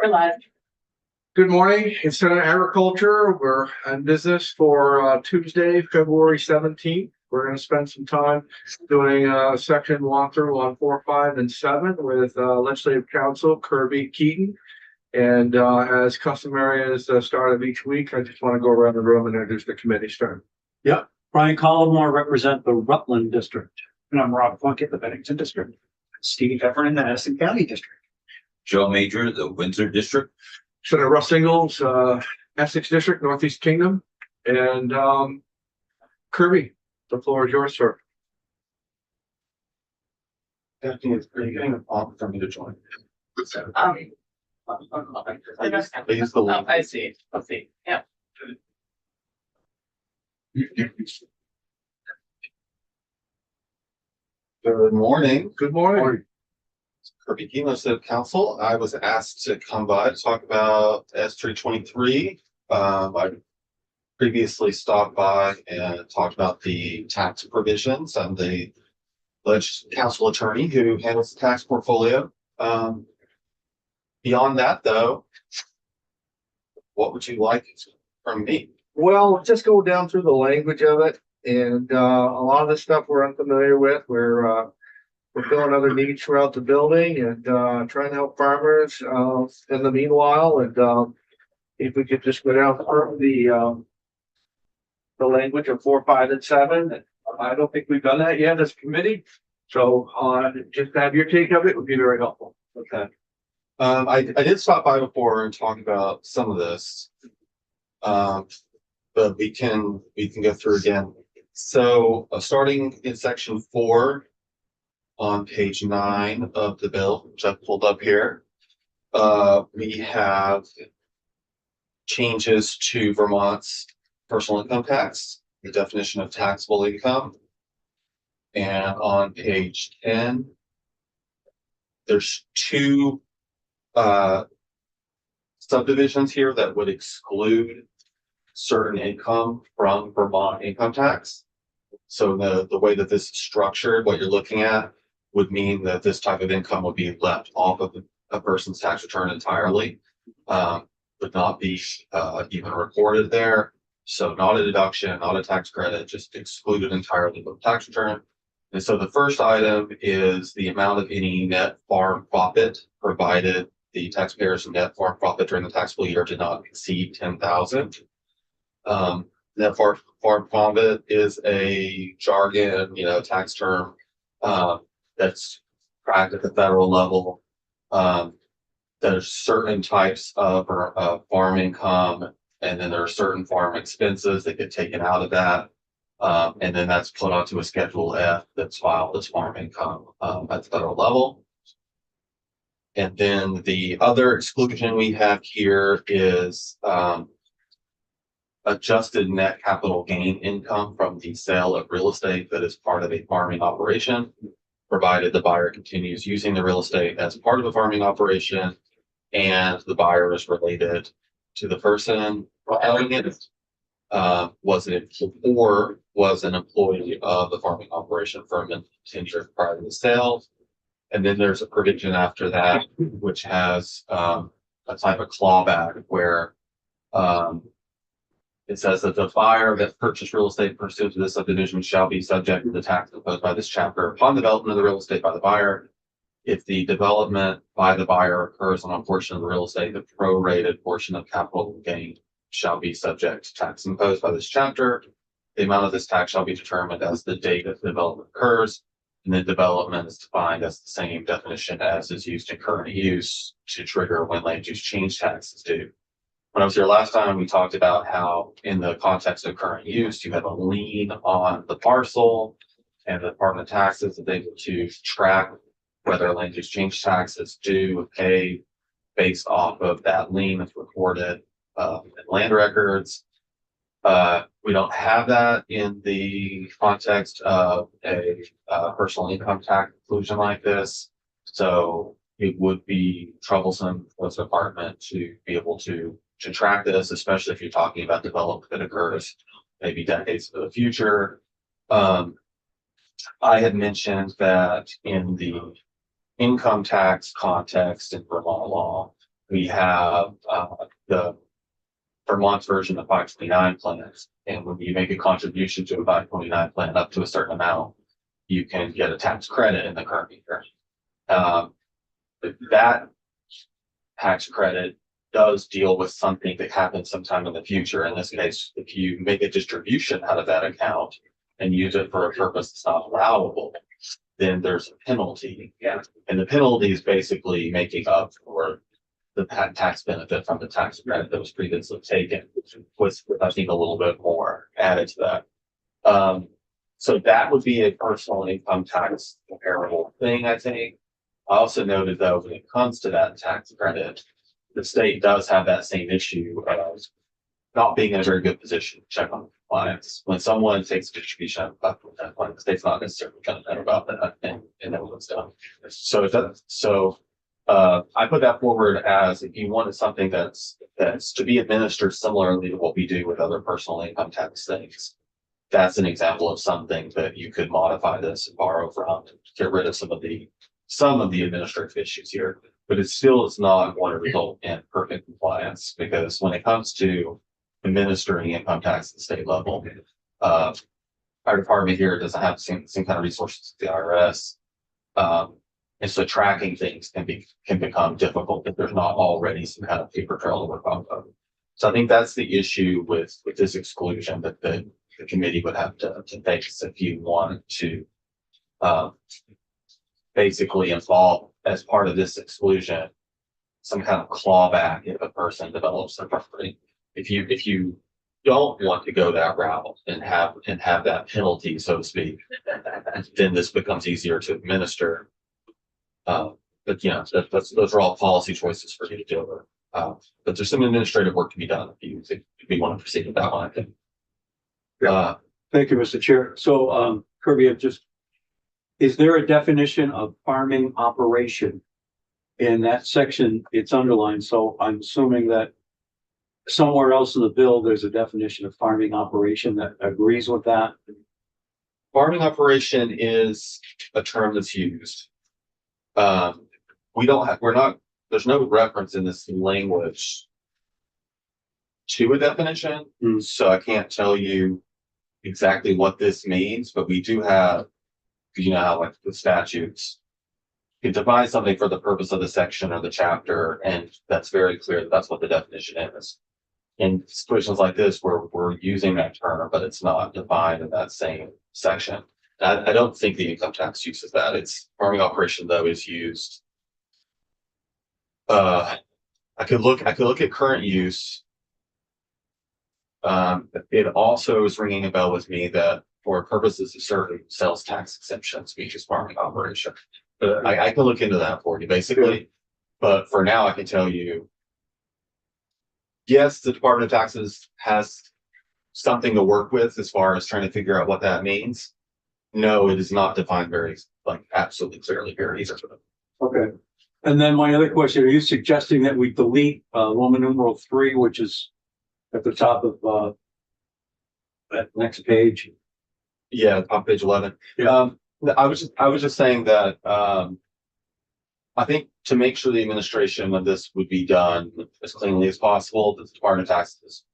We're live. Good morning. It's Senate Agriculture. We're in business for Tuesday, February 17th. We're going to spend some time doing a section walkthrough on 4, 5, and 7 with Legislative Counsel Kirby Keaton. And as customary as the start of each week, I just want to go around the room and introduce the committee start. Yep. Brian Collmore represent the Rutland District. And I'm Rob Plunkett, the Bennington District. Steve Heffernan, the Addison County District. Joe Major, the Windsor District. Senator Russ Ingalls, Essex District, Northeast Kingdom. And Kirby, the floor is yours, sir. Are you getting a prompt for me to join? Please the link. I see. Let's see. Yeah. Good morning. Good morning. Kirby Keaton, Legislative Counsel. I was asked to come by to talk about S323. I previously stopped by and talked about the tax provisions. I'm the council attorney who handles the tax portfolio. Beyond that, though, what would you like from me? Well, just go down through the language of it, and a lot of the stuff we're unfamiliar with. We're filling other needs throughout the building and trying to help farmers in the meanwhile. And if we could just go down through the language of 4, 5, and 7. I don't think we've done that yet as a committee, so just have your take of it would be very helpful. Okay. I did stop by before and talk about some of this. But we can go through again. So starting in section 4 on page 9 of the bill, which I've pulled up here, we have changes to Vermont's personal income tax, the definition of taxable income. And on page 10, there's 2 subdivisions here that would exclude certain income from Vermont income tax. So the way that this is structured, what you're looking at would mean that this type of income would be left off of a person's tax return entirely, would not be even recorded there. So not a deduction, not a tax credit, just excluded entirely from the tax return. And so the first item is the amount of any net farm profit, provided the taxpayer's net farm profit during the taxable year did not exceed 10,000. Net farm profit is a jargon, tax term that's tracked at the federal level. There's certain types of farm income, and then there are certain farm expenses that get taken out of that. And then that's put onto a Schedule F that's filed as farm income at the federal level. And then the other exclusion we have here is adjusted net capital gain income from the sale of real estate that is part of a farming operation, provided the buyer continues using the real estate as part of a farming operation and the buyer is related to the person owning it, was an employee of the farming operation for 10 years prior to the sale. And then there's a provision after that, which has a type of clawback where it says that the buyer that purchased real estate pursuant to this subdivision shall be subject to the tax imposed by this chapter upon development of the real estate by the buyer. If the development by the buyer occurs on a portion of the real estate, the prorated portion of capital gain shall be subject to tax imposed by this chapter. The amount of this tax shall be determined as the date of the development occurs. And then development is defined as the same definition as is used in current use to trigger when land use change tax is due. When I was here last time, we talked about how in the context of current use, you have a lien on the parcel and the Department of Taxes is able to track whether land use change tax is due and paid based off of that lien that's recorded in land records. We don't have that in the context of a personal income tax inclusion like this. So it would be troublesome for the department to be able to track this, especially if you're talking about development that occurs maybe decades into the future. I had mentioned that in the income tax context in Vermont law, We have, the Vermont's version of 529 plans. And when you make a contribution to a 529 plan up to a certain amount, you can get a tax credit in the current year. But that tax credit does deal with something that happens sometime in the future. In this case, if you make a distribution out of that account and use it for a purpose that's not allowable, then there's a penalty. Yeah. And the penalty is basically making up for the tax benefit from the tax credit that was previously taken, with I think a little bit more added to that. So that would be a personal income tax comparable thing, I think. I also noted though, when it comes to that tax credit, the state does have that same issue of not being in a very good position to check on compliance. When someone takes a distribution out of that fund, the state's not necessarily going to know about that and know what's done. So it does, I put that forward as if you wanted something that's to be administered similarly to what we do with other personal income tax things. That's an example of something that you could modify this and borrow from to get rid of some of the administrative issues here. But it still is not going to result in perfect compliance, because when it comes to administering income tax at the state level, our department here doesn't have the same kind of resources as the IRS. And so tracking things can become difficult if there's not already some kind of paper trail to work off of. So I think that's the issue with this exclusion that the committee would have to face if you want to basically involve, as part of this exclusion, some kind of clawback if a person develops their property. If you don't want to go that route and have that penalty, so to speak, then this becomes easier to administer. But you know, those are all policy choices for you to deal with. But there's some administrative work to be done if you want to proceed with that one, I think. Thank you, Mr. Chair. So, Kirby, is there a definition of farming operation? In that section, it's underlined, so I'm assuming that somewhere else in the bill, there's a definition of farming operation that agrees with that. Farming operation is a term that's used. There's no reference in this language to a definition. So I can't tell you exactly what this means, but we do have, you know, how like the statutes, you define something for the purpose of the section or the chapter, and that's very clear that that's what the definition is. In situations like this where we're using that term, but it's not defined in that same section. I don't think the income tax uses that. It's farming operation though is used. I could look at current use. It also is ringing a bell with me that for purposes of certain sales tax exemptions, we use farming operation. But I can look into that for you basically. But for now, I can tell you, yes, the Department of Taxes has something to work with as far as trying to figure out what that means. No, it is not defined very, like, absolutely clearly here either. Okay. And then my other question, are you suggesting that we delete Roman numeral 3, which is at the top of that next page? Yeah, on page 11. Yeah. I was just saying that I think to make sure the administration of this would be done as cleanly as possible, the Department of Taxes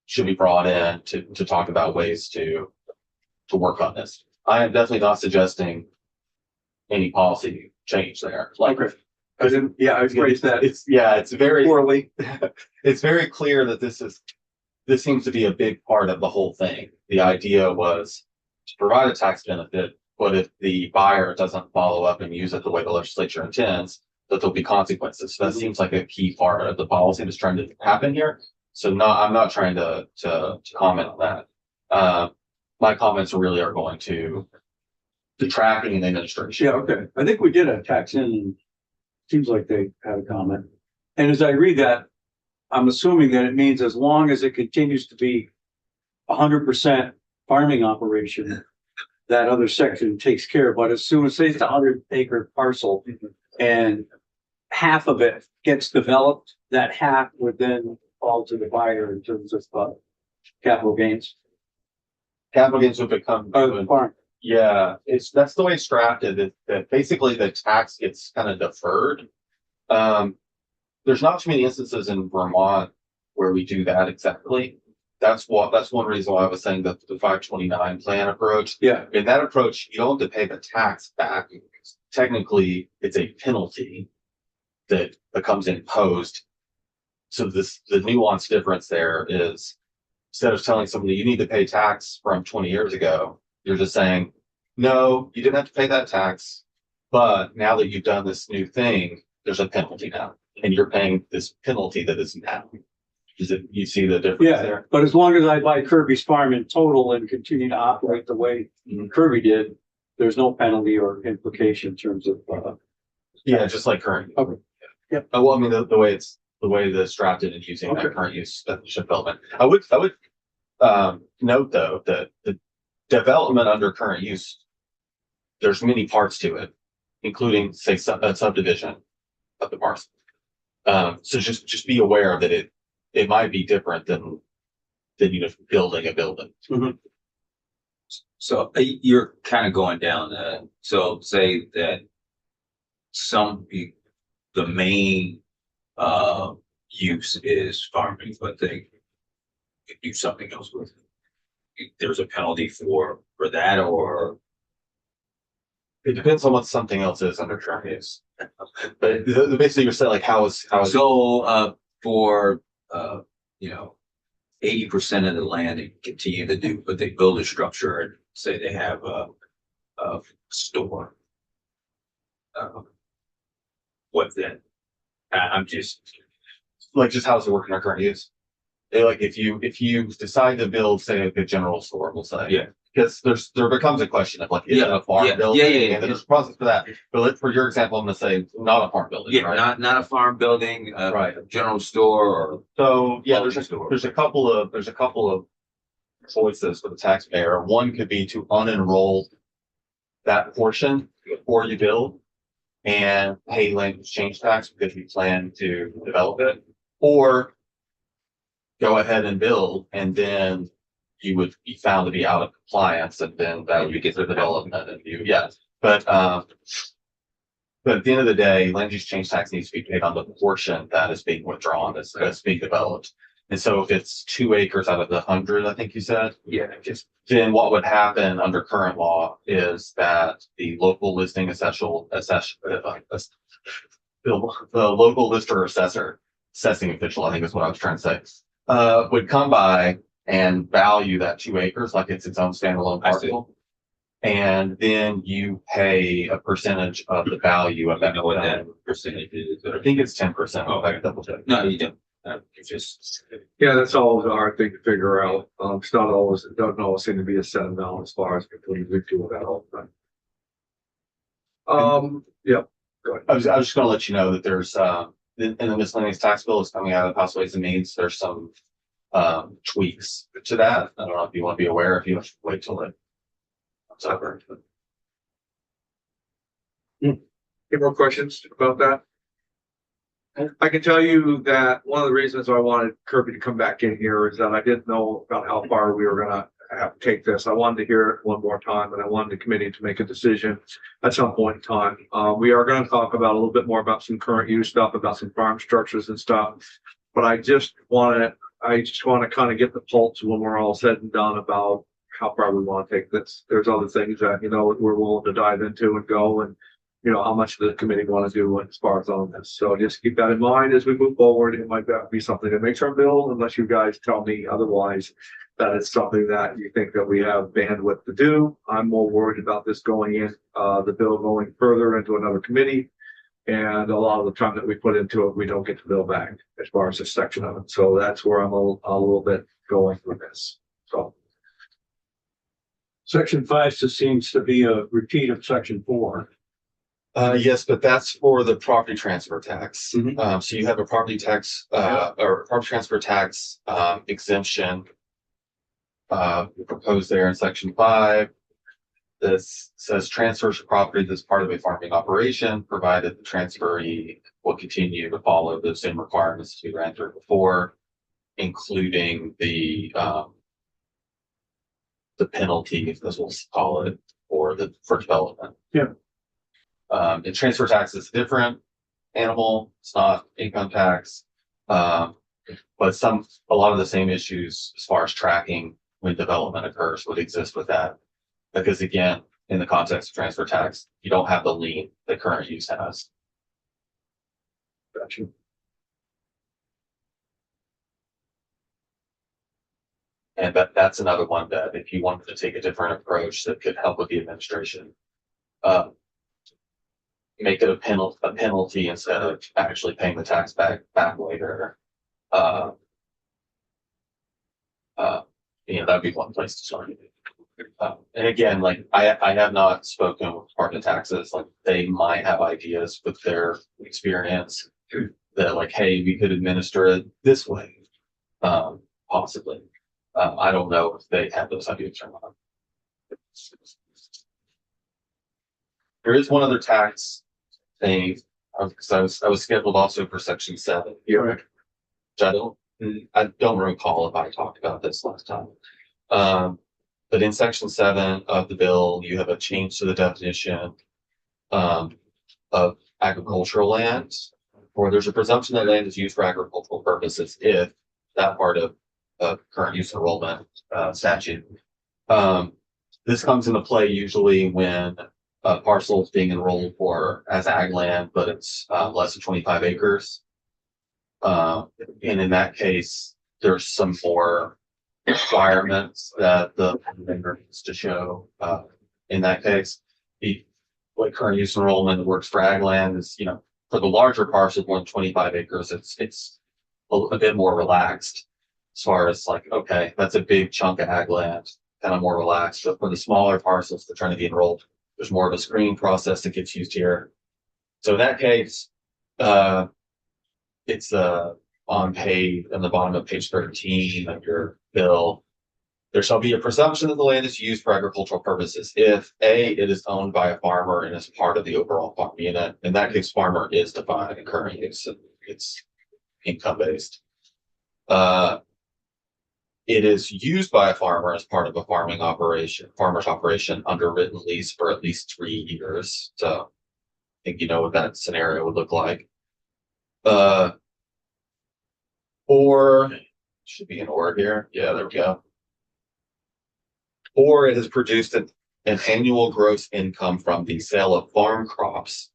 should be brought in to talk about ways to work on this. I am definitely not suggesting any policy change there. Like, I didn't, yeah, I phrased that. It's very poorly. It's very clear that this seems to be a big part of the whole thing. The idea was to provide a tax benefit, but if the buyer doesn't follow up and use it the way the legislature intends, that there'll be consequences. So that seems like a key part of the policy that's trying to happen here. So I'm not trying to comment on that. My comments really are going to the tracking and the administration. Yeah, okay. I think we did a tax in, and seems like they had a comment. And as I read that, I'm assuming that it means as long as it continues to be 100% farming operation, that other section takes care. But as soon as, say it's a 100-acre parcel and half of it gets developed, that half would then fall to the buyer in terms of capital gains. Capital gains would become Farm. Yeah, that's the way it's drafted. That basically the tax gets kind of deferred. The there's not too many instances in Vermont where we do that exactly. That's one reason why I was saying that the 529 plan approach. Yeah, In that approach, you don't have to pay the tax back. Technically, it's a penalty that becomes imposed. So the nuance difference there is instead of telling somebody you need to pay tax from 20 years ago, you're just saying, no, you didn't have to pay that tax. But now that you've done this new thing, there's a penalty now. And you're paying this penalty that is now. Is it, you see the difference yeah, there? but as long as I buy Kirby's farm in total and continue to operate the way Kirby did, there's no penalty or implication in terms of, Yeah, just like current. Okay. Yep. Well, I mean, the way the way that's drafted and using that Okay. current use development. I would note though that the development under current use, there's many parts to it, including say a subdivision of the parcel. So just be aware that it might be different than you know building a building. So you're kind of going down, so say that the main, use is farming, but they could do something else with it. There's a penalty for that, or It depends on what something else is under current use. But basically you're saying like how is so, for, you know, 80% of the land they continue to do, but they build a structure and say they have a store. What then? I'm just, like just how does it work in our current use? Like if you decide to build, say, a general store, we'll say. Yeah. Because there becomes a question of like, is it a farm yeah, building? yeah. And there's a process for that. But for your example, I'm gonna say not a farm building, yeah, right? not a farm building, Right. a general store or. So yeah, Clothing store. there's a couple of choices for the taxpayer. One could be to unenroll that portion before you build and pay land use change tax because you plan to develop it, or go ahead and build, and then you would be found to be out of compliance, and then that would get the development and but at the end of the day, land use change tax needs to be paid on the portion that is being withdrawn, that's being developed. And so if it's 2 acres out of the 100, I think you said, Yeah. then what would happen under current law is that the local listing the local lister assessor, assessing official, I think is what I was trying to say, would come by and value that 2 acres like it's its own standalone I see. parcel. And then you pay a percentage of the value of I that. know what that percentage is. I think it's 10%. Oh, I can double check. No, you don't. It's just, Yeah, that's always a hard thing to figure out. It's not always, it doesn't always seem to be a set amount as far as between we do that all the time. Yeah, I was just gonna let you know that there's, in the miscellaneous tax bill is coming out of House Ways and Means, there's some, tweaks to that. I don't know if you want to be aware, if you want to wait till it comes over. any more questions about that? I can tell you that one of the reasons I wanted Kirby to come back in here is that I didn't know about how far we were gonna have to take this. I wanted to hear it one more time, and I wanted the committee to make a decision at some point in time. We are gonna talk about a little bit more about some current use stuff, about some farm structures and stuff. But I just wanna kind of get the pulse when we're all said and done about how far we want to take this. There's other things that, we're willing to dive into and go, and how much the committee want to do as far as on this. So just keep that in mind as we move forward. It might be something that makes our bill, unless you guys tell me otherwise, that it's something that you think that we have bandwidth to do. I'm more worried about this going in, the bill going further into another committee. And a lot of the time that we put into it, we don't get the bill back as far as this section of it. So that's where I'm a little bit going with this. So. Section 5 seems to be a repeat of section 4. Yes, but that's for the property transfer tax. Mhm. So you have a property tax, or property transfer tax, exemption. Proposed there in section 5. This says transfers of property that's part of a farming operation, provided the transferee will continue to follow the same requirements to ran through before, including the penalty, as we'll call it, for development. Yeah. And transfer tax is different, animal, it's not income tax. But a lot of the same issues as far as tracking when development occurs would exist with that. Because again, in the context of transfer tax, you don't have the lien that current use has. Gotcha. And that's another one that if you wanted to take a different approach that could help with the administration, make it a penalty instead of actually paying the tax back later. That'd be one place to start. And again, like I have not spoken with Department of Taxes, like they might have ideas with their experience that like, hey, we could administer it this way. Possibly. I don't know if they have those ideas or not. There is one other tax thing, because I was scheduled also for section 7. Yeah. Which I don't recall if I talked about this last time. But in section 7 of the bill, you have a change to the definition of agricultural land, or there's a presumption that land is used for agricultural purposes if that part of current use enrollment statute. This comes into play usually when a parcel is being enrolled for as ag land, but it's less than 25 acres. And in that case, there's some more requirements that the member needs to show. In that case, like current use enrollment works for ag land is, for the larger parcels, more than 25 acres, it's a bit more relaxed as far as like, okay, that's a big chunk of ag land, kind of more relaxed. But for the smaller parcels that are trying to be enrolled, there's more of a screening process that gets used here. So in that case, it's on page in the bottom of page 13 of your bill. There shall be a presumption that the land is used for agricultural purposes if A, it is owned by a farmer and is part of the overall farm unit. In that case, farmer is defined in current use. It's income based. It is used by a farmer as part of a farmer's operation under written lease for at least 3 years. So I think you know what that scenario would look like. Or should be an or here. Yeah, there we go. Or it has produced an annual gross income from the sale of farm crops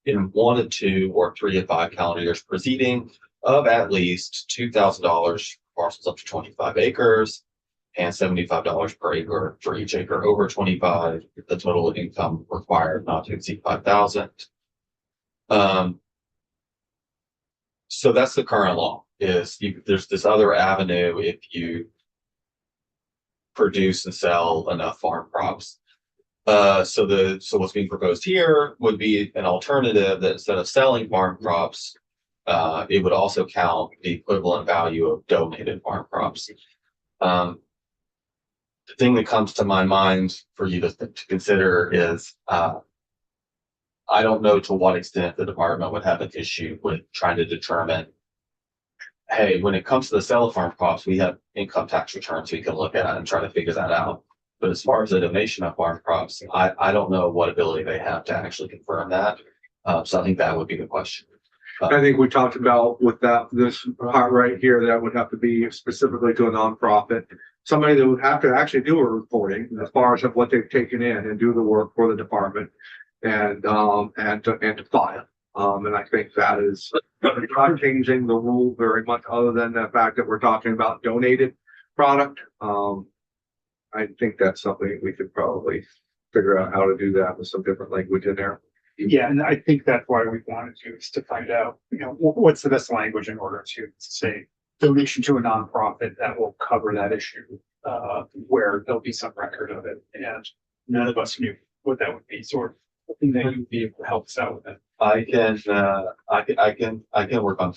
in 1 of 2 or 3 of 5 calendar years preceding of at least $2,000 parcels up to 25 acres and $75 per acre for each acre over 25. The total income required not to exceed 5,000. So that's the current law. There's this other avenue if you produce and sell enough farm crops. So what's being proposed here would be an alternative that instead of selling farm crops, it would also count the equivalent value of donated farm crops. The thing that comes to my mind for you to consider is, I don't know to what extent the department would have an issue with trying to determine, hey, when it comes to the sale of farm crops, we have income tax returns we can look at and try to figure that out. But as far as the donation of farm crops, I don't know what ability they have to actually confirm that. So I think that would be the question. I think we talked about with this part right here, that would have to be specifically to a nonprofit. Somebody that would have to actually do a reporting as far as what they've taken in and do the work for the department and to file. And I think that is not changing the rule very much, other than the fact that we're talking about donated product. I think that's something we could probably figure out how to do that with some different language in there. Yeah, and I think that's why we wanted to, is to find out, what's the best language in order to say donation to a nonprofit that will cover that issue, where there'll be some record of it, and none of us knew what that would be. Sort of hoping that you'd be able to help us out with it. I can work on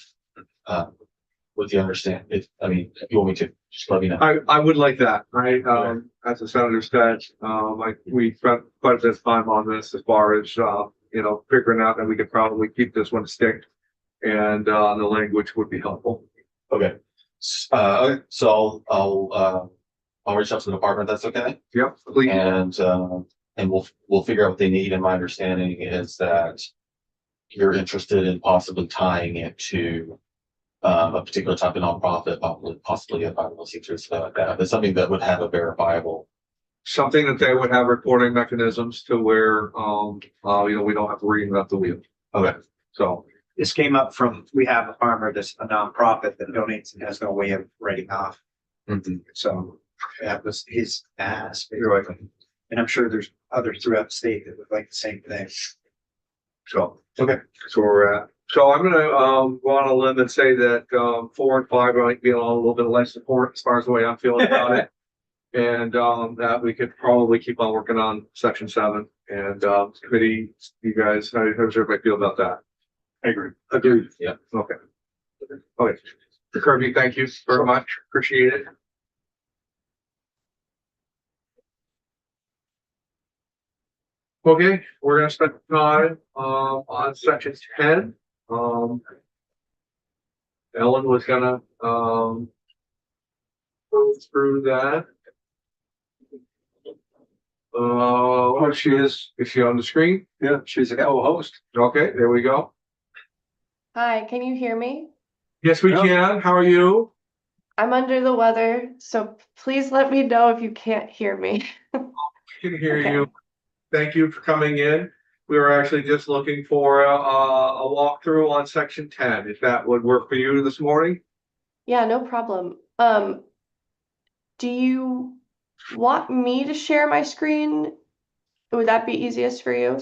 with the understand if you want me to, just let me know. I would like that. As the senator said, we spent quite a bit of time on this as far as, figuring out that we could probably keep this one stick, and the language would be helpful. Okay. So I'll reach out to the department. That's okay. Yep, please. And we'll figure out what they need. And my understanding is that you're interested in possibly tying it to a particular type of nonprofit, possibly a 501(c)(3), something like that. It's something that would have a verifiable. Something that they would have reporting mechanisms to where, we don't have to reinvent the wheel. Okay. So, This came up from, we have a farmer that's a nonprofit that donates and has no way of writing off. So that was his ask. you're right. And I'm sure there's others throughout the state that would like the same thing. So, okay, so we're at. So I'm gonna, go on a limb and say that, 4 and 5 might be a little bit less support as far as the way I'm feeling about it. And, that we could probably keep on working on section 7 and, committee, you guys, how does everybody feel about that? I agree. Agreed. Yeah. Okay. Okay. Kirby, thank you very much. Appreciate it. Okay, we're gonna spend time, on section 10. Ellen was gonna, go through that. Oh, she is she on the screen? Yeah, she's a co-host. Okay, there we go. Hi, can you hear me? Yes, we Yeah. can. How are you? I'm under the weather, so please let me know if you can't hear me. Can hear Okay. you. Thank you for coming in. We were actually just looking for a walkthrough on section 10, if that would work for you this morning. Yeah, no problem. Do you want me to share my screen? Would that be easiest for you?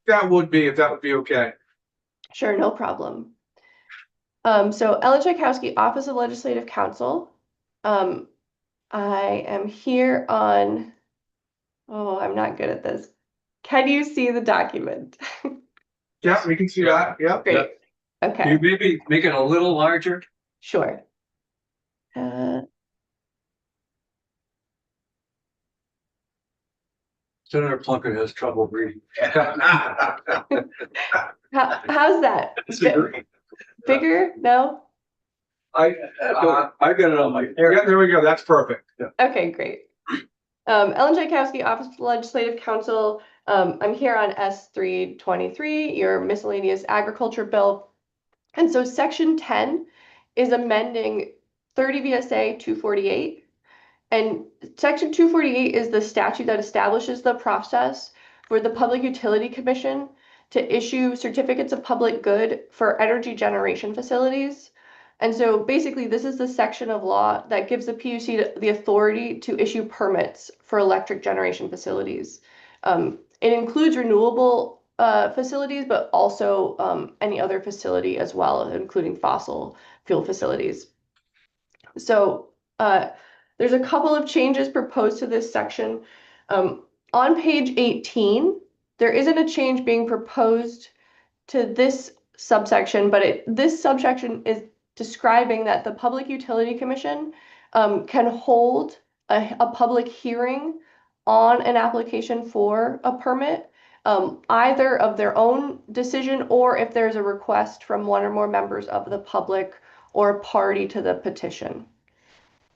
That would be, if that would be okay. Sure, no problem. So Ellen Tchaikovsky, Office of Legislative Counsel. I am here on, oh, I'm not good at this. Can you see the document? Yeah, we can see that. Yep. Great. Okay, You maybe make it a little larger? sure. Senator Plunkett has trouble reading. How's that? Bigger? No? I got it on my. Yeah, there we go. That's perfect. Okay, great. Ellen Tchaikovsky, Office of Legislative Counsel. I'm here on S323, your miscellaneous agriculture bill. And so section 10 is amending 30 VSA 248. And section 248 is the statute that establishes the process for the Public Utility Commission to issue certificates of public good for energy generation facilities. And so basically, this is the section of law that gives the PUC the authority to issue permits for electric generation facilities. It includes renewable facilities, but also any other facility as well, including fossil fuel facilities. So there's a couple of changes proposed to this section. On page 18, there isn't a change being proposed to this subsection, but this subsection is describing that the Public Utility Commission can hold a public hearing on an application for a permit, either of their own decision or if there's a request from one or more members of the public or a party to the petition.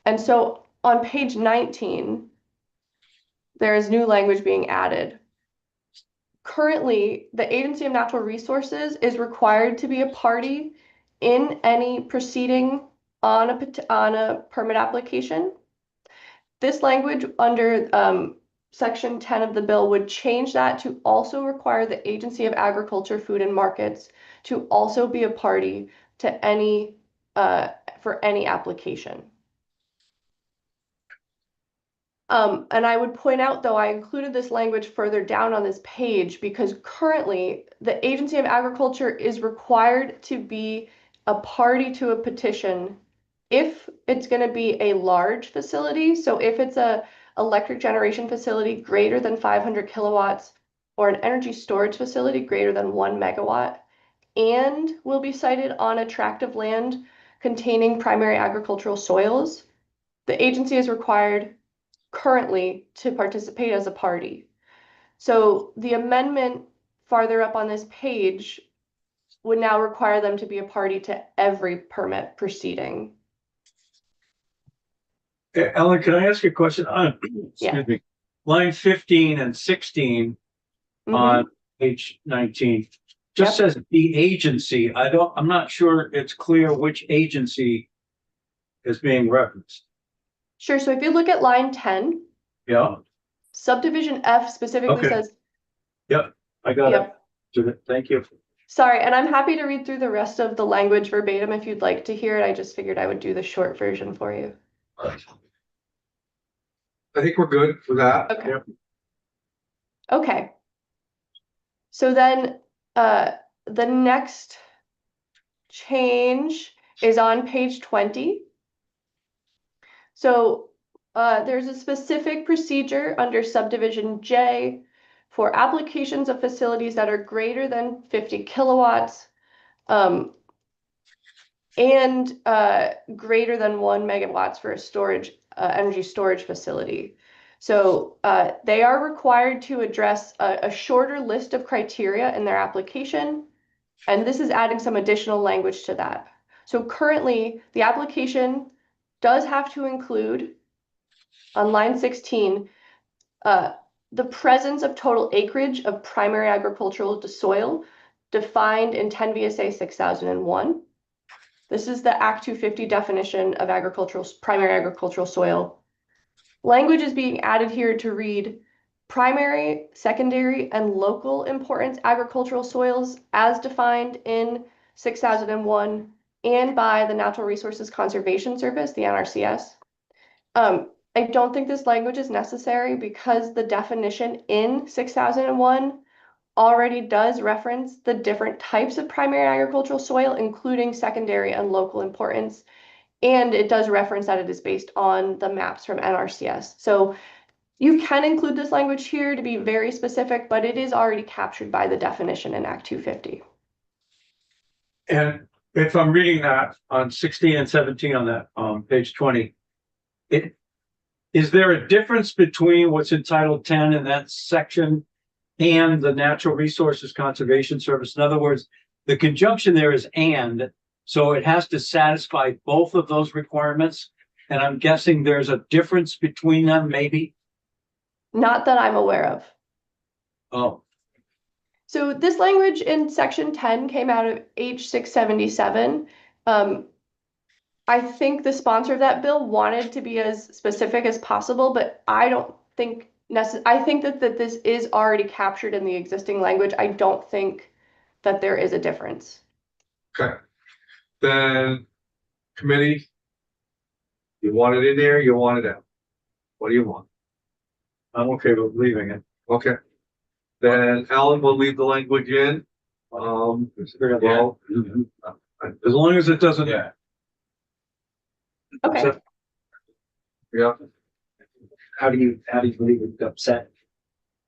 And so on page 19, there is new language being added. Currently, the Agency of Natural Resources is required to be a party in any proceeding on a permit application. This language under section 10 of the bill would change that to also require the Agency of Agriculture, Food and Markets to also be a party to any for any application. And I would point out, though, I included this language further down on this page because currently the Agency of Agriculture is required to be a party to a petition if it's going to be a large facility. So if it's a electric generation facility greater than 500 kilowatts or an energy storage facility greater than 1 megawatt and will be sited on a tract of land containing primary agricultural soils, the agency is required currently to participate as a party. So the amendment farther up on this page would now require them to be a party to every permit proceeding. Ellen, can I ask you a question on, Yeah. excuse me, line 15 and 16 Mhm. on page 19? just says the agency. I'm not sure it's clear which agency is being referenced. Sure, so if you look at line 10, Yeah, subdivision F specifically Okay. says, I got yep. it. Thank you. Sorry, and I'm happy to read through the rest of the language verbatim if you'd like to hear it. I just figured I would do the short version for you. I think we're good with that. Okay. Okay. So then, the next change is on page 20. So, there's a specific procedure under subdivision J for applications of facilities that are greater than 50 kilowatts, and greater than 1 megawatts for a storage, energy storage facility. So they are required to address a shorter list of criteria in their application, and this is adding some additional language to that. So currently, the application does have to include, on line 16, the presence of total acreage of primary agricultural soil defined in 10 VSA 6001. This is the Act 250 definition of primary agricultural soil. Language is being added here to read primary, secondary, and local importance agricultural soils as defined in 6001 and by the Natural Resources Conservation Service, the NRCS. I don't think this language is necessary because the definition in 6001 already does reference the different types of primary agricultural soil, including secondary and local importance. And it does reference that it is based on the maps from NRCS. So you can include this language here to be very specific, but it is already captured by the definition in Act 250. And if I'm reading that on 16 and 17 on that, page 20, is there a difference between what's in Title 10 in that section and the Natural Resources Conservation Service? In other words, the conjunction there is and, so it has to satisfy both of those requirements. And I'm guessing there's a difference between them, maybe? Not that I'm aware of. Oh, So this language in section 10 came out of H677. I think the sponsor of that bill wanted to be as specific as possible, but I don't think I think that this is already captured in the existing language. I don't think that there is a difference. Okay. Then committee, you want it in there, you want it out? What do you want? I'm okay with leaving it. Okay. Then Alan will leave the language in. Well, As long as it doesn't. Yeah. Okay. yeah, How do you leave it upset?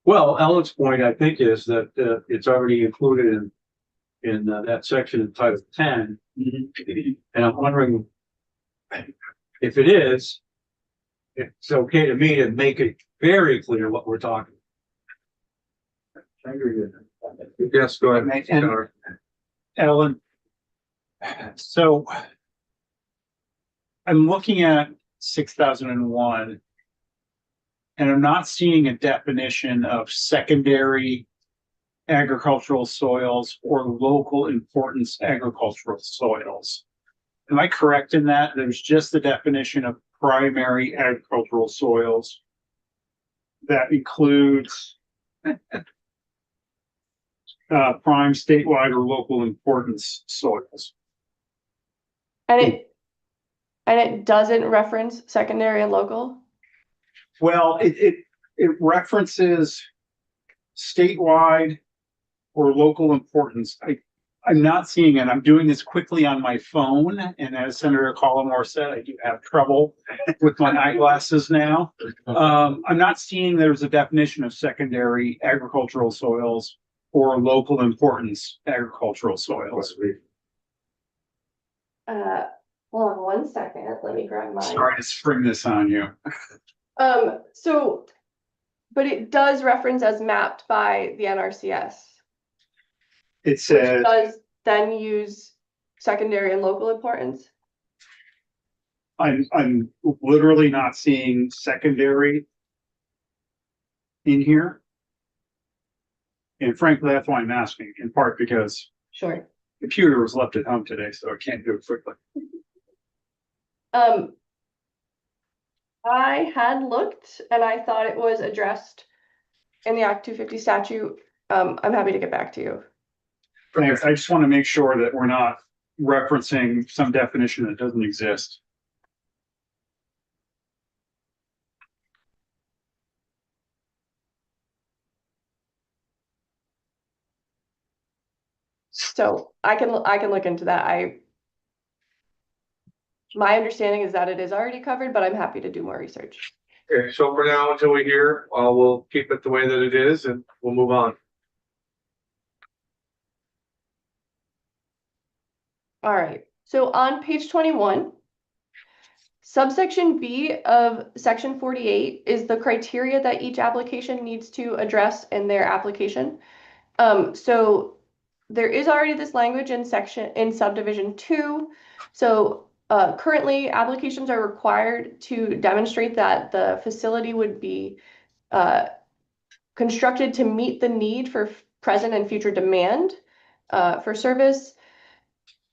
Well, Ellen's point, I think, is that it's already included in that section in Title 10. And I'm wondering if it is, it's okay to me to make it very clear what we're talking. I agree with that. yes, go ahead. And- Senator. Ellen. So I'm looking at 6001 and I'm not seeing a definition of secondary agricultural soils or local importance agricultural soils. Am I correct in that? There's just the definition of primary agricultural soils that includes prime, statewide, or local importance soils. And it doesn't reference secondary and local? Well, it references statewide or local importance. I'm not seeing it. I'm doing this quickly on my phone, and as Senator Collmore said, I do have trouble with my eyeglasses now. I'm not seeing there's a definition of secondary agricultural soils or local importance agricultural soils. Hold on 1 second. Let me grab mine. Sorry to spring this on you. So, but it does reference as mapped by the NRCS. It Which says, does then use secondary and local importance. I'm literally not seeing secondary in here. And frankly, that's why I'm asking, in part because Sure. the computer was left at home today, so I can't do it quickly. I had looked and I thought it was addressed in the Act 250 statute. I'm happy to get back to you. Thanks. I just want to make sure that we're not referencing some definition that doesn't exist. So I can look into that. My understanding is that it is already covered, but I'm happy to do more research. Okay, so for now, until we hear, we'll keep it the way that it is and we'll move on. All right, so on page 21, subsection B of section 48 is the criteria that each application needs to address in their application. So there is already this language in subdivision 2. So currently applications are required to demonstrate that the facility would be constructed to meet the need for present and future demand for service,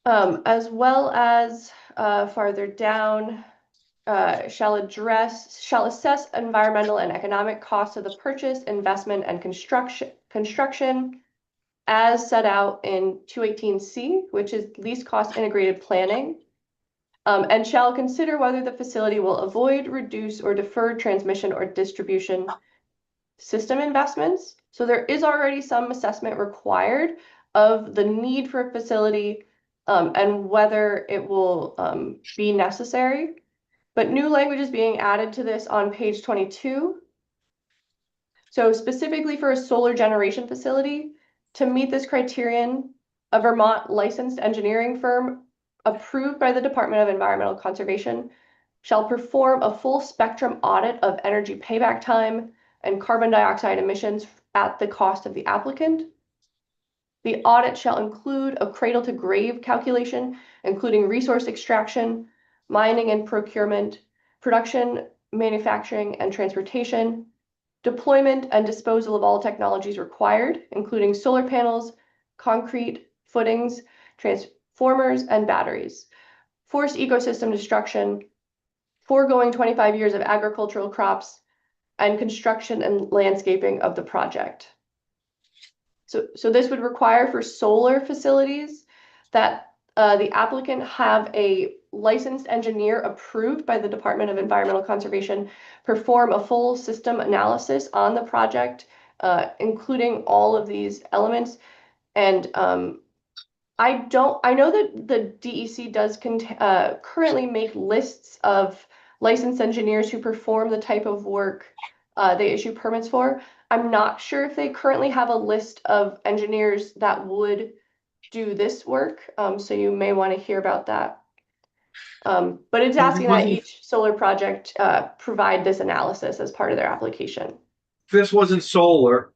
as well as farther down, shall assess environmental and economic costs of the purchase, investment, and construction as set out in 218C, which is least cost integrated planning, and shall consider whether the facility will avoid, reduce, or defer transmission or distribution system investments. So there is already some assessment required of the need for a facility and whether it will be necessary. But new language is being added to this on page 22. So specifically for a solar generation facility, to meet this criterion, a Vermont licensed engineering firm approved by the Department of Environmental Conservation shall perform a full spectrum audit of energy payback time and carbon dioxide emissions at the cost of the applicant. The audit shall include a cradle to grave calculation, including resource extraction, mining and procurement, production, manufacturing, and transportation, deployment and disposal of all technologies required, including solar panels, concrete, footings, transformers, and batteries, forced ecosystem destruction, foregoing 25 years of agricultural crops, and construction and landscaping of the project. So this would require for solar facilities that the applicant have a licensed engineer approved by the Department of Environmental Conservation perform a full system analysis on the project, including all of these elements. And I know that the DEC does currently make lists of licensed engineers who perform the type of work they issue permits for. I'm not sure if they currently have a list of engineers that would do this work, so you may want to hear about that. But it's asking that each solar project provide this analysis as part of their application. If this wasn't solar,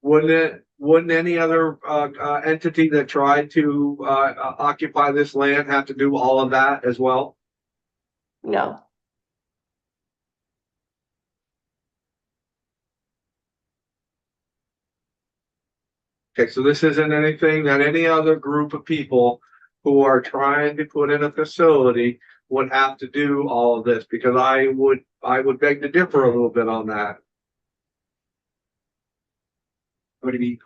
wouldn't any other entity that tried to occupy this land have to do all of that as well? No. Okay, so this isn't anything that any other group of people who are trying to put in a facility would have to do all of this, because I would beg to differ a little bit on that. What do you mean?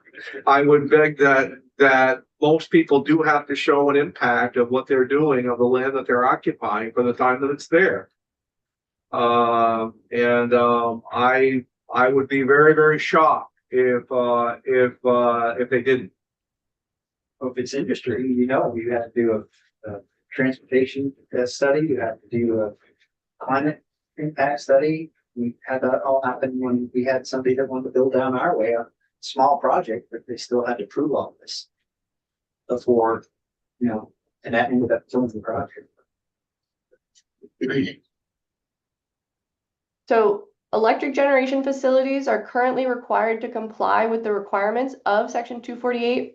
I would beg that most people do have to show an impact of what they're doing of the land that they're occupying for the time that it's there. I would be very, very shocked if they didn't. Well, if it's industry, you have to do a transportation study, you have to do a climate impact study. We had that all happen when we had somebody that wanted to build down our way, a small project, but they still had to prove all this before, and that ended up killing the project. So electric generation facilities are currently required to comply with the requirements of Section 248.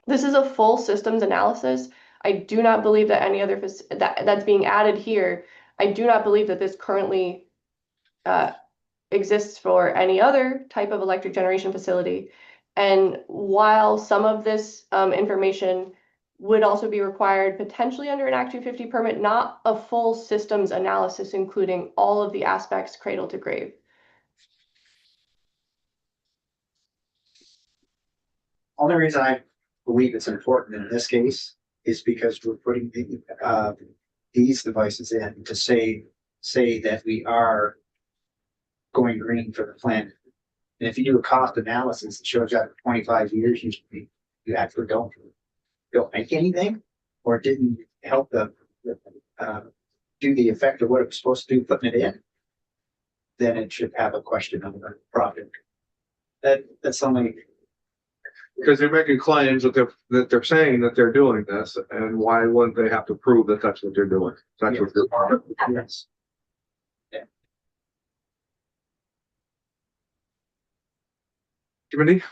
This is a full systems analysis. I do not believe that any other that's being added here. I do not believe that this currently exists for any other type of electric generation facility. And while some of this information would also be required potentially under an Act 250 permit, not a full systems analysis, including all of the aspects cradle to grave. Only reason I believe it's important in this case is because we're putting these devices in to say that we are going green for the planet. And if you do a cost analysis, it shows you after 25 years, you actually don't make anything, or it didn't help do the effect of what it was supposed to do putting it in, then it should have a question on the project. That's only. Because they're making claims that they're saying that they're doing this, and why wouldn't they have to prove that that's what they're doing? That's what they're. Yes. Jiminy?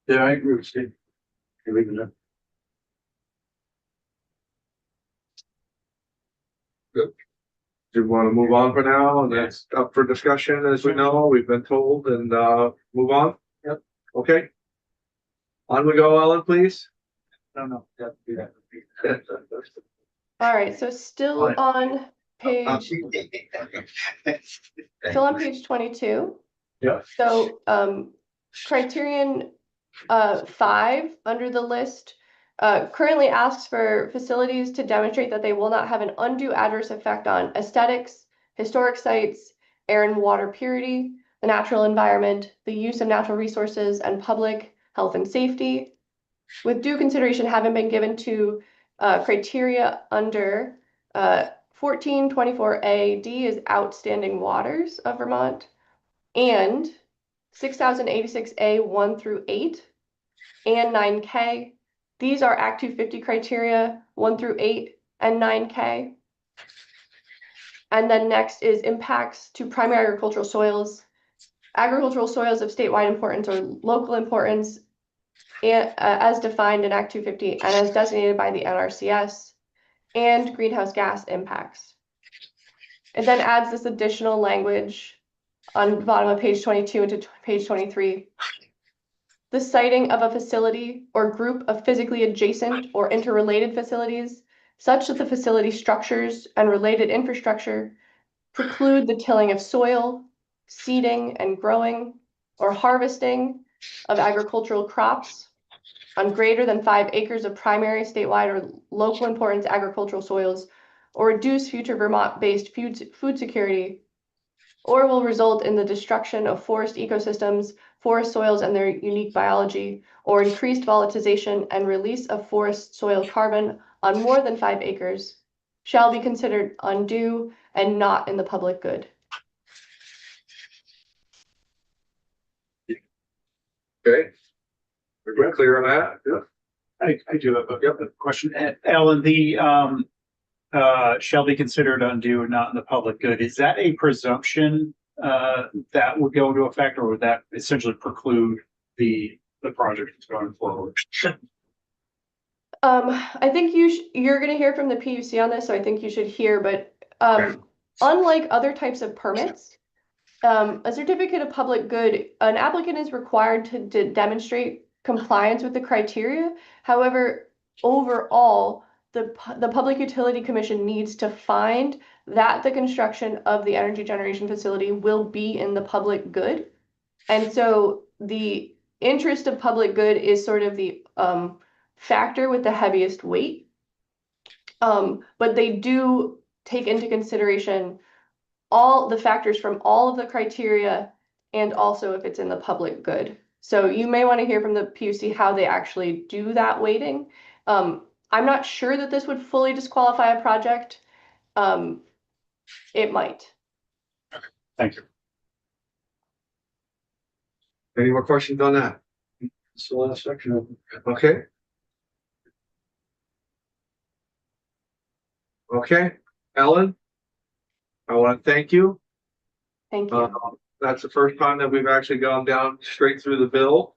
Yeah, I agree with Steve. You're leaving it. Do you want to move on for now? And that's up for discussion, as we know, we've been told, and move on? Yep. Okay. On we go, Ellen, please. No. All right, so still on page 22. Yeah. So criterion 5 under the list currently asks for facilities to demonstrate that they will not have an undue adverse effect on aesthetics, historic sites, air and water purity, the natural environment, the use of natural resources, and public health and safety, with due consideration having been given to criteria under 1424A D is outstanding waters of Vermont, and 6086A 1 through 8 and 9K. These are Act 250 criteria 1 through 8 and 9K. And then next is impacts to primary agricultural soils of statewide importance or local importance, and as defined in Act 250 and as designated by the NRCS, and greenhouse gas impacts. It then adds this additional language on the bottom of page 22 into page 23. The siting of a facility or group of physically adjacent or interrelated facilities, such that the facility structures and related infrastructure preclude the tilling of soil, seeding and growing, or harvesting of agricultural crops on greater than 5 acres of primary, statewide, or local importance agricultural soils, or reduce future Vermont-based food security, or will result in the destruction of forest ecosystems, forest soils and their unique biology, or increased volatilization and release of forest soil carbon on more than 5 acres, shall be considered undue and not in the public good. Okay. We're clear on that? Yeah. I do have a question. Ellen, the shall be considered undue and not in the public good. Is that a presumption that would go into effect, or would that essentially preclude the project going forward? I think you're going to hear from the PUC on this, so I think you should hear, but unlike other types of permits, a certificate of public good, an applicant is required to demonstrate compliance with the criteria. However, overall, the Public Utility Commission needs to find that the construction of the energy generation facility will be in the public good. And so the interest of public good is sort of the factor with the heaviest weight. But they do take into consideration all the factors from all of the criteria, and also if it's in the public good. So you may want to hear from the PUC how they actually do that weighting. I'm not sure that this would fully disqualify a project. It might. Thank you. Any more questions on that? It's the last section. Okay. Okay, Ellen, I want to thank you. Thank you. That's the first time that we've actually gone down straight through the bill.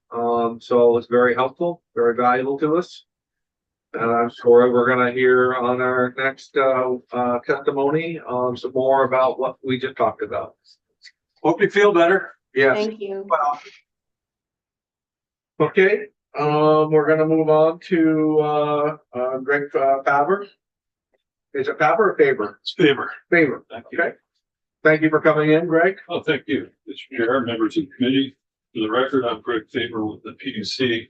So it's very helpful, very valuable to us. And I'm sure we're gonna hear on our next testimony some more about what we just talked about. Hope you feel better. Yes. Thank you. Well, Okay, we're gonna move on to, Greg, Faber. Is it Faber or Faber? It's favor. Faber, Thank you. okay. Thank you for coming in, Greg. Oh, thank you. Mr. Chair, members of the committee. For the record, I'm Greg Faber with the PUC.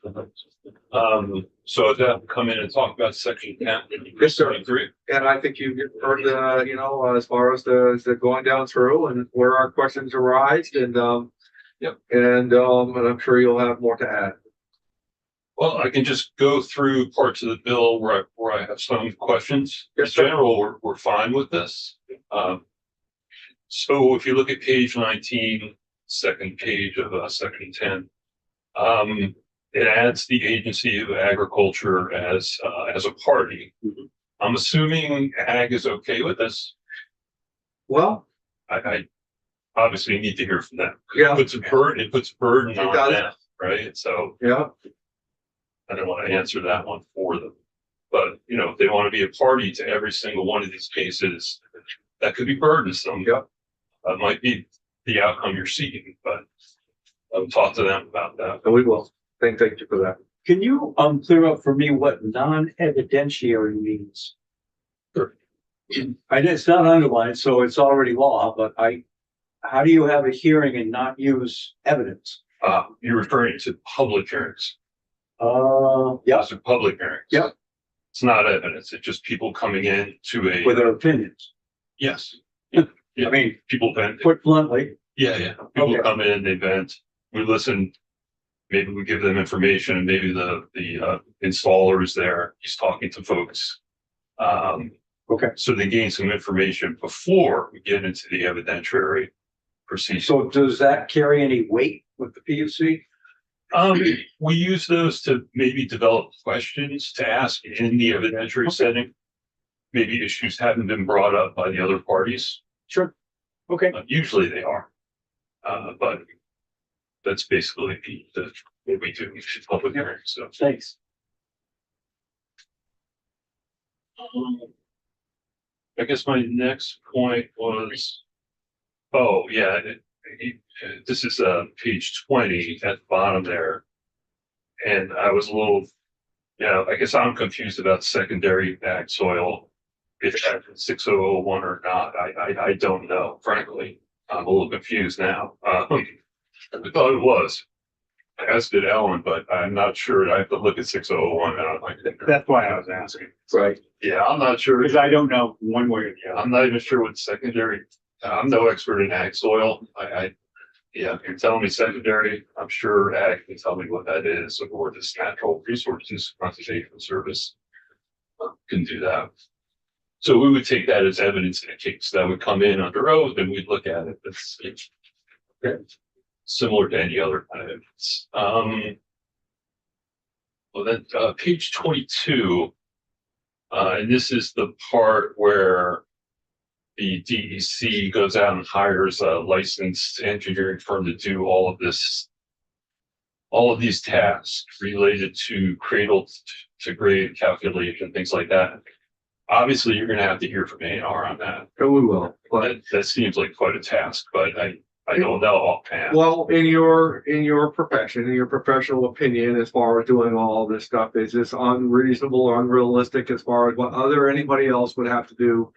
So I'd have to come in and talk about section 10. Yes, sir. 23. And I think you heard the, you know, as far as the going down through and where our questions arise and, Yep. And I'm sure you'll have more to add. Well, I can just go through parts of the bill where I have some questions. In Yes, sir. general, we're fine with this. So if you look at page 19, second page of section 10, it adds the Agency of Agriculture as a party. I'm assuming Ag is okay with this. Well, I obviously need to hear from them. Yeah. It puts a burden It on does. them, right? So yeah, I don't want to answer that one for them. But, you know, if they want to be a party to every single one of these cases, that could be burdensome. Yep. That might be the outcome you're seeking, but I'll talk to them about that. and we will. Thank you for that. Can you clear up for me what non-evidentiary means? Sure. It's not underlined, so it's already law, but how do you have a hearing and not use evidence? You're referring to public hearings. Yeah, Those are public hearings. Yep. It's not evidence. It's just people coming in to with a, their opinions. yes. I mean, People vent. put bluntly, Yeah. People Okay. come in, they vent, we listen. Maybe we give them information and maybe the installer is there, he's talking to folks. Okay. So they gain some information before we get into the evidentiary procedure. so does that carry any weight with the PUC? We use those to maybe develop questions to ask in the evidentiary setting. Maybe issues haven't been brought up by the other parties. Sure. Okay. Usually they are. But that's basically what we do, public hearings, so. Thanks. I guess my next point was, this is page 20 at the bottom there. And I was a little, I guess I'm confused about secondary ag soil. If that's 6001 or not, I don't know, frankly. I'm a little confused now. I thought it was. As did Ellen, but I'm not sure. I have to look at 6001 now. That's why I was asking, Right. Yeah, I'm not sure. because I don't know one way or the other. I'm not even sure what secondary, I'm no expert in ag soil. If you're telling me secondary, I'm sure ag can tell me what that is, or this natural resources conservation service can do that. So we would take that as evidence in a case that would come in under oath and we'd look at it. It's similar to any other kind of evidence. Well, then, page 22, and this is the part where the DEC goes out and hires a licensed engineering firm to do all of these tasks related to cradle to grave calculation, things like that. Obviously, you're going to have to hear from A&R on that. And we will. But That seems like quite a task, but I don't know offhand. well, in your profession, in your professional opinion, as far as doing all this stuff, is this unreasonable or unrealistic as far as what anybody else would have to do?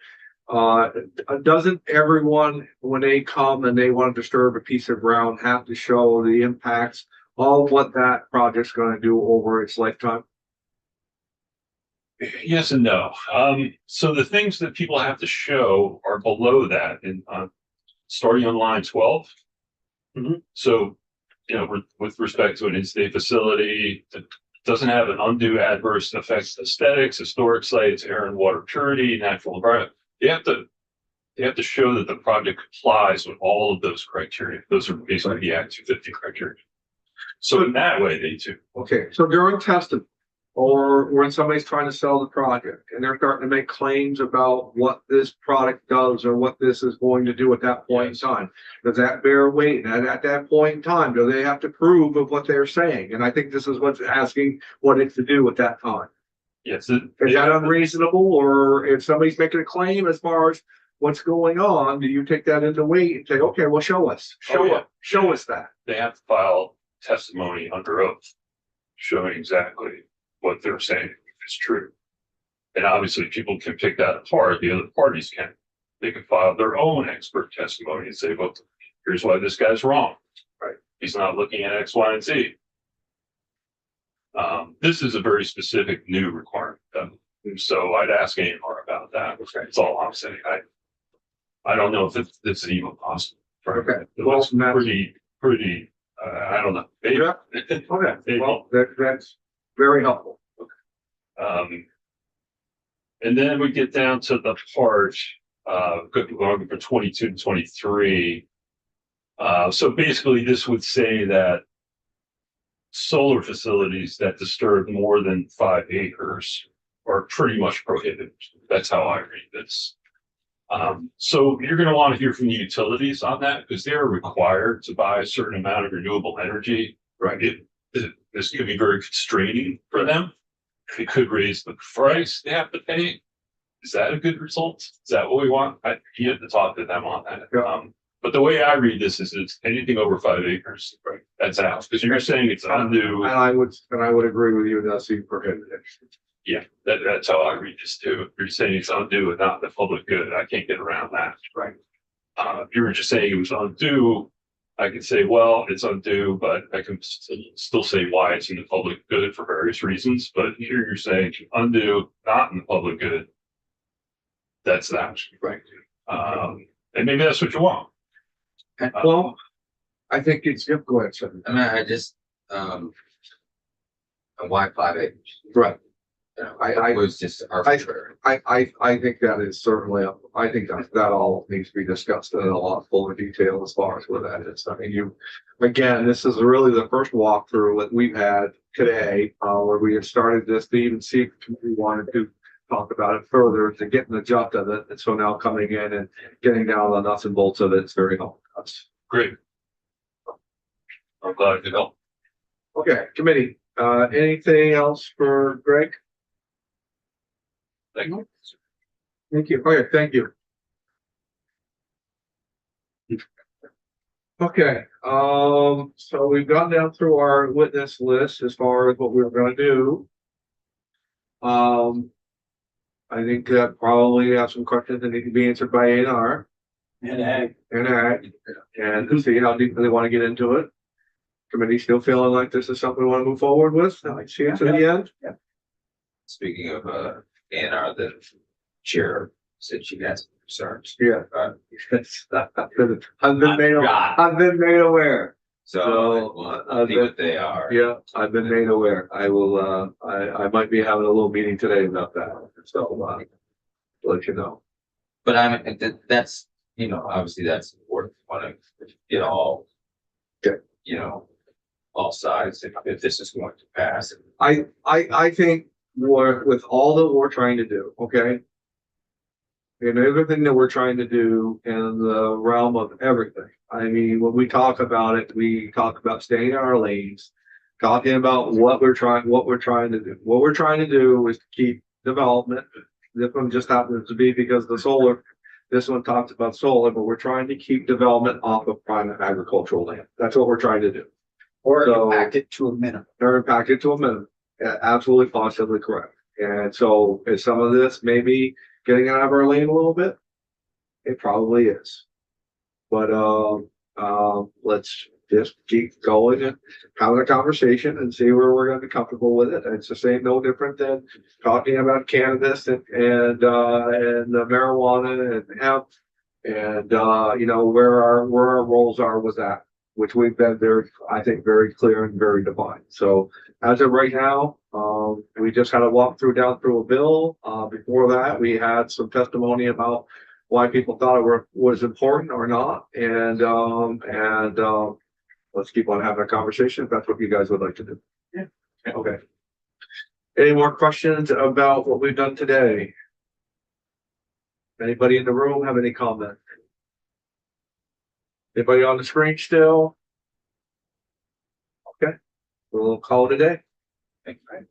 Doesn't everyone, when they come and they want to disturb a piece of ground, have to show the impacts of what that project's going to do over its lifetime? Yes and no. So the things that people have to show are below that in starting on line 12. So, with respect to an in-state facility that doesn't have an undue adverse effects on aesthetics, historic sites, air and water purity, natural environment. They have to show that the project complies with all of those criteria. Those are basically the Act 250 criteria. So in that way, they do. Okay, so during testing, or when somebody's trying to sell the project and they're starting to make claims about what this product does or what this is going to do at that point in time, does that bear weight? And at that point in time, do they have to prove of what they're saying? And I think this is what's asking what it's to do at that time. Yes. Is that unreasonable? Or if somebody's making a claim as far as what's going on, do you take that into weight and say, okay, well, show us Oh, yeah. show us that. They have to file testimony under oath. showing exactly what they're saying is true. And obviously people can pick that apart, the other parties can. They can file their own expert testimony and say, well, here's why this guy's wrong. Right? He's not looking at X, Y, and Z. This is a very specific new requirement, though. So I'd ask A&R about that. That's all I'm saying. I don't know if it's even possible. Okay. It Well, was Matt- pretty, I don't know. Maybe. Yeah. Okay, well, that's very helpful. And then we get down to the part, going for 22 and 23. So basically this would say that solar facilities that disturb more than 5 acres are pretty much prohibited. That's how I read this. So you're going to want to hear from the utilities on that because they're required to buy a certain amount of renewable energy. Right. This could be very constraining for them. It could raise the price they have to pay. Is that a good result? Is that what we want? You have to talk to them on that. Yeah. But the way I read this is it's anything over 5 acres. Right. That's out because you're saying it's undue. And I would agree with you, that's the prohibited. Yeah, that's how I read this too. If you're saying it's undue and not the public good, I can't get around that. Right. If you were just saying it was undue, I could say, well, it's undue, but I can still say why it's in the public good for various reasons. But here you're saying undue, not in the public good. That's that. Right. And maybe that's what you want. Well, I think it's, yep, go ahead, sir. I mean, I just, why 5 acres? Right. You know, I- it was just arbitrary. I think that is certainly, I think that all needs to be discussed in a lot fuller detail as far as where that is. I mean, again, this is really the first walkthrough that we've had today, where we had started this to even see if we wanted to talk about it further to get in the gist of it. And so now coming in and getting down the nuts and bolts of it, it's very helpful. Great. I'm glad I could help. Okay, committee, anything else for Greg? Thank you. Thank you. Okay, thank you. Okay, so we've gone down through our witness list as far as what we were gonna do. I think that probably have some questions that need to be answered by A&R And ag. and Ag, and to see how deeply they want to get into it. Committee still feeling like this is something we want to move forward with, and see it to the end? Speaking of, A&R, the chair said she had some concerns. Yeah. Uh, I've been made aware. So, I'll see what they are. Yeah, I've been made aware. I will, I might be having a little meeting today about that, so, let you know. But I mean, that's, you know, obviously that's important, want to get all. Okay. You know, all sides, if this is going to pass. I think with all that we're trying to do, okay? And everything that we're trying to do in the realm of everything. I mean, when we talk about it, we talk about staying in our lanes, talking about what we're trying to do. What we're trying to do is to keep development. This one just happens to be because the solar, this one talks about solar, but we're trying to keep development off of private agricultural land. That's what we're trying to do. Or So- impact it to a minimum. Or impact it to a minimum. Absolutely, positively correct. And so is some of this maybe getting out of our lane a little bit? It probably is. But, let's just keep going and having a conversation and see where we're gonna be comfortable with it. It's the same, no different than talking about cannabis and the marijuana and hemp. And, you know, where our roles are with that, which we've been very, I think, very clear and very defined. So as of right now, we just had a walkthrough down through a bill. Before that, we had some testimony about why people thought it was important or not. And let's keep on having a conversation if that's what you guys would like to do. Yeah. Okay. Any more questions about what we've done today? Anybody in the room have any comment? Anybody on the screen still? Okay, we'll call it a day. Thank you.